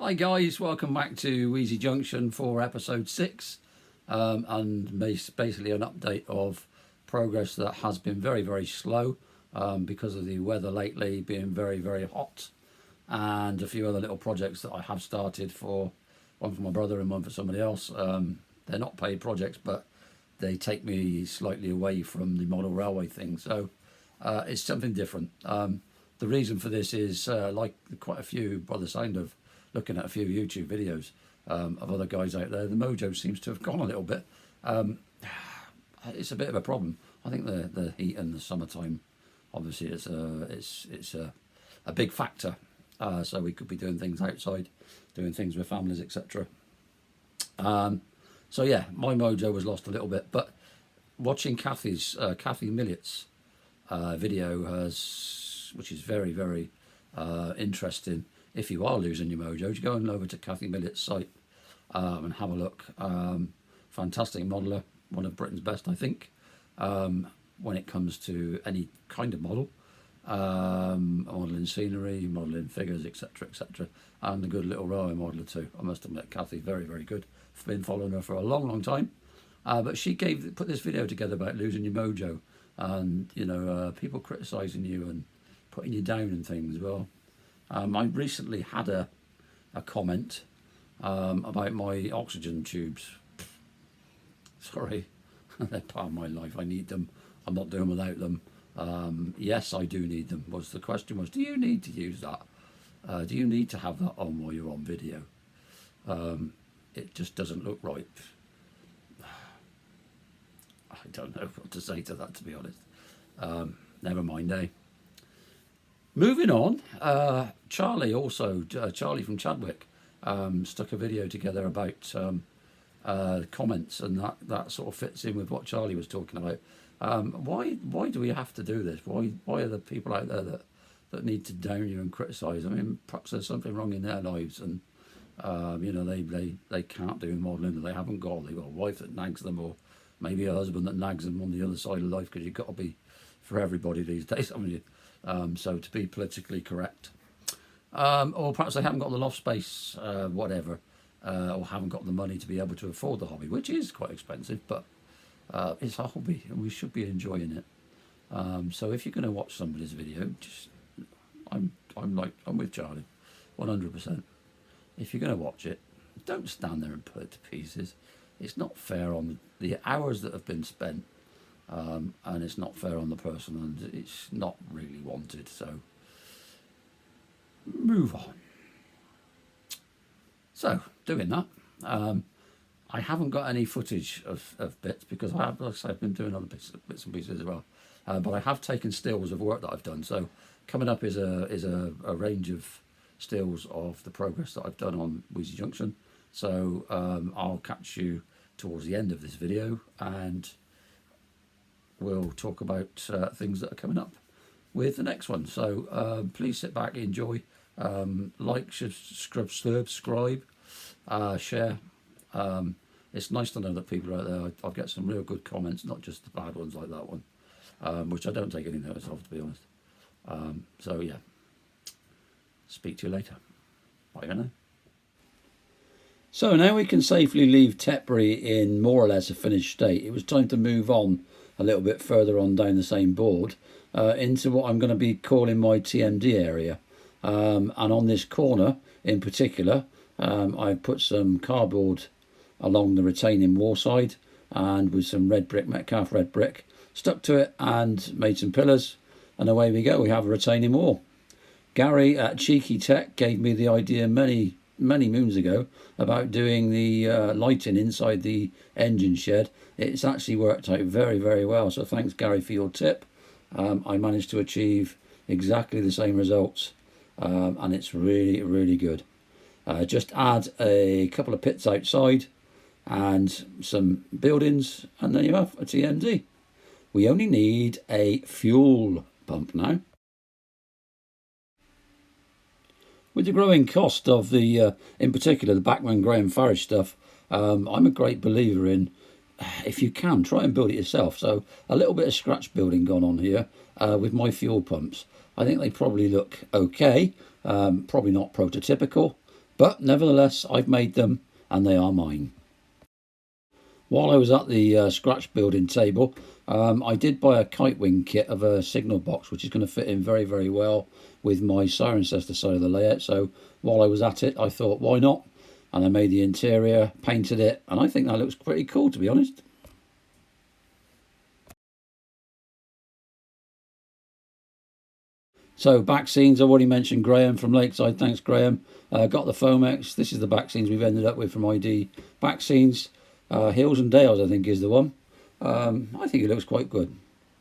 Hi guys, welcome back to Wheezy Junction for episode 6 and basically an update of progress that has been very slow because of the weather lately being very hot, and a few other little projects that I have started, for one for my brother and one for somebody else. They're not paid projects, but they take me slightly away from the model railway thing, so it's something different. The reason for this is like quite a few, by the sound of looking at a few YouTube videos of other guys out there, the mojo seems to have gone a little bit. It's a bit of a problem. I think the heat and the summertime, obviously, it's a big factor. So we could be doing things outside, doing things with families, etc. So yeah, my mojo was lost a little bit. But watching Kathy Millett's video which is very interesting. If you are losing your mojo, go on over to Kathy Millett's site and have a look. Fantastic modeler, one of Britain's best, I think, when it comes to any kind of model. Modelling scenery, modelling figures, etc, and a good little railway modeler too. I must admit, Kathy's very good. I've been following her for a long time, but she put this video together about losing your mojo, and people criticising you and putting you down and things. Well, I recently had a comment about my oxygen tubes. Sorry, they're part of my life. I need them. I'm not doing without them. Yes, I do need them. The question was, do you need to use that? Do you need to have that on while you're on video? It just doesn't look right. I don't know what to say to that, to be honest. Never mind, eh? Moving on, Charlie from Chadwick stuck a video together about comments, and that sort of fits in with what Charlie was talking about. Why do we have to do this? Why are there people out there that need to down you and criticise? I mean, perhaps there's something wrong in their lives, and they can't do modelling, or they haven't got, they've got a wife that nags them, or maybe a husband that nags them on the other side of life, because you've got to be for everybody these days, haven't you? So to be politically correct, or perhaps they haven't got the loft space, whatever, or haven't got the money to be able to afford the hobby, which is quite expensive, but it's a hobby and we should be enjoying it. So if you're going to watch somebody's video, I'm with Charlie, 100%. If you're going to watch it, don't stand there and put it to pieces. It's not fair on the hours that have been spent. And it's not fair on the person, and it's not really wanted, so move on. So, doing that, I haven't got any footage of bits, because I have, like I say, I've been doing other bits and pieces as well, but I have taken stills of work that I've done. So coming up is a range of stills of the progress that I've done on Wheezy Junction. So I'll catch you towards the end of this video, and we'll talk about things that are coming up with the next one. So please sit back, enjoy, like, subscribe, share. It's nice to know that people are out there. I'll get some real good comments, not just the bad ones like that one, which I don't take any notice of, to be honest. So yeah, speak to you later. Bye for now. So now we can safely leave Tetbury in more or less a finished state. It was time to move on a little bit further on down the same board into what I'm going to be calling my TMD area. And on this corner in particular, I've put some cardboard along the retaining wall side, and with some red brick, Metcalf red brick, stuck to it and made some pillars, and away we go. We have a retaining wall. Gary at Cheeky Tech gave me the idea many moons ago about doing the lighting inside the engine shed. It's actually worked out very well, so thanks, Gary, for your tip. I managed to achieve exactly the same results, and it's really good. Just add a couple of pits outside and some buildings, and then you have a TMD. We only need a fuel pump now. With the growing cost of the, in particular, the Bachman Graham Farish stuff, I'm a great believer in, if you can, try and build it yourself. So a little bit of scratch building gone on here with my fuel pumps. I think they probably look okay, probably not prototypical, But nevertheless, I've made them and they are mine. While I was at the scratch building table, I did buy a kite wing kit of a signal box, which is going to fit in very, very well with my Cirencester side of the layout. So while I was at it, I thought, why not? And I made the interior, painted it, and I think that looks pretty cool, to be honest. So back scenes, I already mentioned Graham from Lakeside. Thanks, Graham. Got the Fomex. This is the back scenes we've ended up with from ID. Back scenes, Hills and Dales, I think, is the one. I think it looks quite good.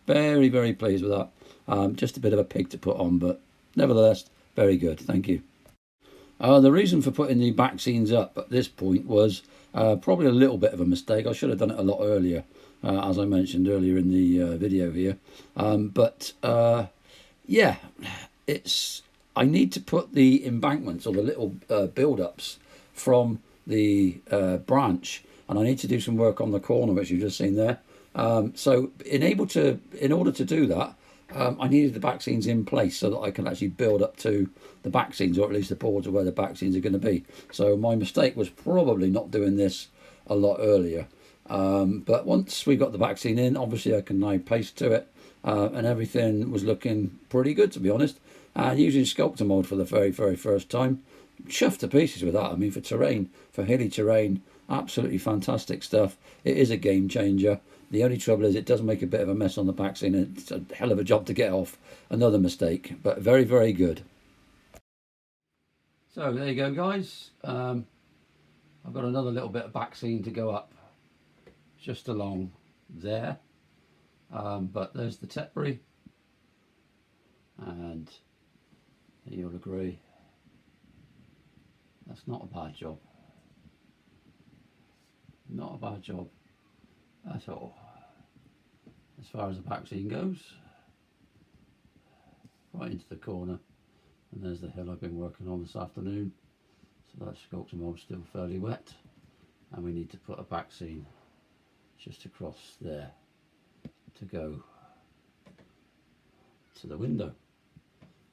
Very, very pleased with that. Just a bit of a pig to put on, but nevertheless, very good. Thank you. The reason for putting the back scenes up at this point was probably a little bit of a mistake. I should have done it a lot earlier, as I mentioned earlier in the video here. Yeah, it's. I need to put the embankments or the little build-ups from the branch, and I need to do some work on the corner, which you've just seen there. So in order to do that, I needed the back scenes in place so that I can actually build up to the back scenes, or at least the boards of where the back scenes are going to be. So my mistake was probably not doing this a lot earlier. But once we got the back scene in, obviously I can now paste to it, and everything was looking pretty good, to be honest. And using sculptor mode for the very, very first time, chuffed to pieces with that. I mean, for terrain, for hilly terrain, absolutely fantastic stuff. It is a game changer. The only trouble is it does make a bit of a mess on the back scene, and it's a hell of a job to get off. Another mistake, but very, very good. So there you go, guys. I've got another little bit of back scene to go up just along there. But there's the Tetbury, and you'll agree that's not a bad job. Not a bad job at all. As far as the back scene goes, right into the corner, and there's the hill I've been working on this afternoon. So that sculptor mold's still fairly wet, and we need to put a back scene just across there to go to the window.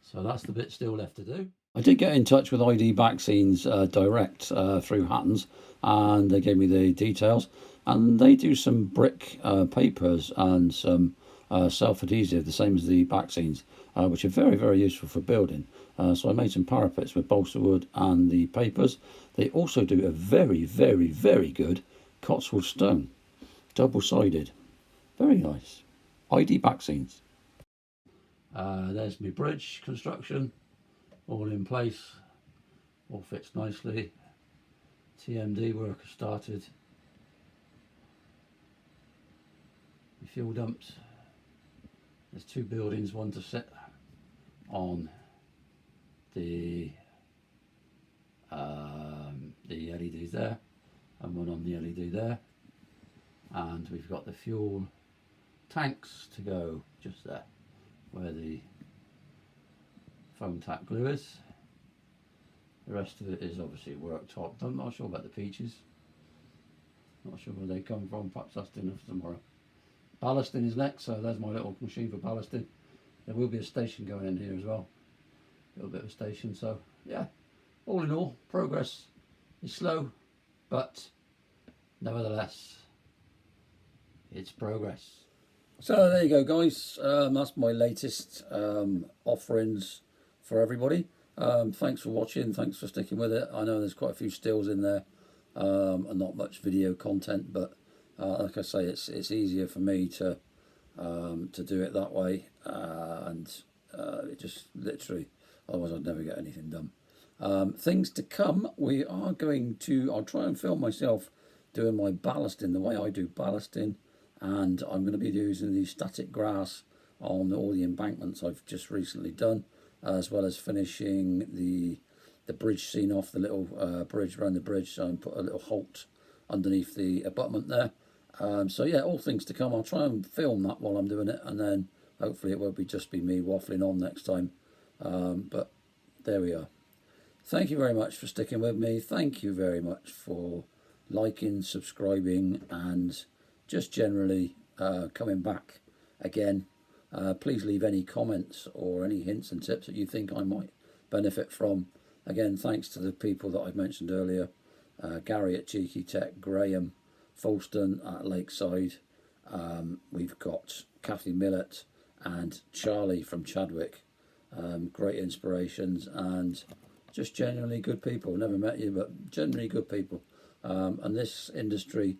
So that's the bit still left to do. I did get in touch with ID Back Scenes direct through Hattons, and they gave me the details, and they do some brick papers and some self-adhesive, the same as the back scenes, which are very, very useful for building. So I made some parapets with balsa wood and the papers. They also do a very, very, very good Cotswold stone, double-sided. Very nice. ID Back Scenes. There's my bridge construction, all in place, all fits nicely. TMD work has started. The fuel dumps. There's two buildings, one to sit on the LEDs there, and one on the LED there. And we've got the fuel tanks to go just there, where the foam tack glue is. The rest of it is obviously worktop. I'm not sure about the peaches. Not sure where they come from. Perhaps that's dinner for tomorrow. Ballasting is next, so there's my little machine for ballasting. There will be a station going in here as well. A little bit of a station. So yeah, all in all, progress is slow, but nevertheless, it's progress. So there you go, guys. That's my latest offerings for everybody. Thanks for watching. Thanks for sticking with it. I know there's quite a few stills in there, and not much video content, but like I say, it's easier for me to do it that way, and it just literally, otherwise I'd never get anything done. Things to come. I'll try and film myself doing my ballasting the way I do ballasting. And I'm going to be using the static grass on all the embankments I've just recently done, as well as finishing the bridge scene off, the little bridge around the bridge, so I put a little halt underneath the abutment there. So yeah, all things to come. I'll try and film that while I'm doing it, and then hopefully it won't just be me waffling on next time. But there we are. Thank you very much for sticking with me. Thank you very much for liking, subscribing, and just generally coming back again. Please leave any comments or any hints and tips that you think I might benefit from. Again, thanks to the people that I mentioned earlier, Gary at Cheeky Tech, Graham Folston at Lakeside, we've got Kathy Millett and Charlie from Chadwick. Great inspirations and just genuinely good people. Never met you, but generally good people. And this industry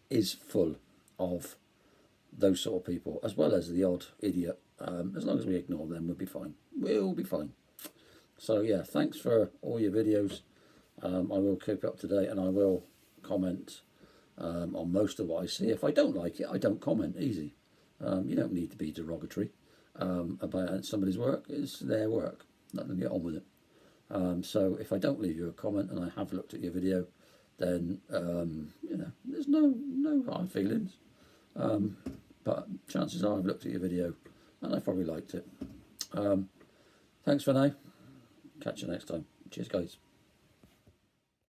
is full of those sort of people, as well as the odd idiot. As long as we ignore them, we'll be fine. We'll be fine. So yeah, thanks for all your videos. I will keep up to date, and I will comment on most of what I see. If I don't like it, I don't comment. Easy. You don't need to be derogatory about somebody's work. It's their work. Let them get on with it. So if I don't leave you a comment and I have looked at your video, then there's no hard feelings. But chances are I've looked at your video and I probably liked it. Thanks for now. Catch you next time. Cheers, guys.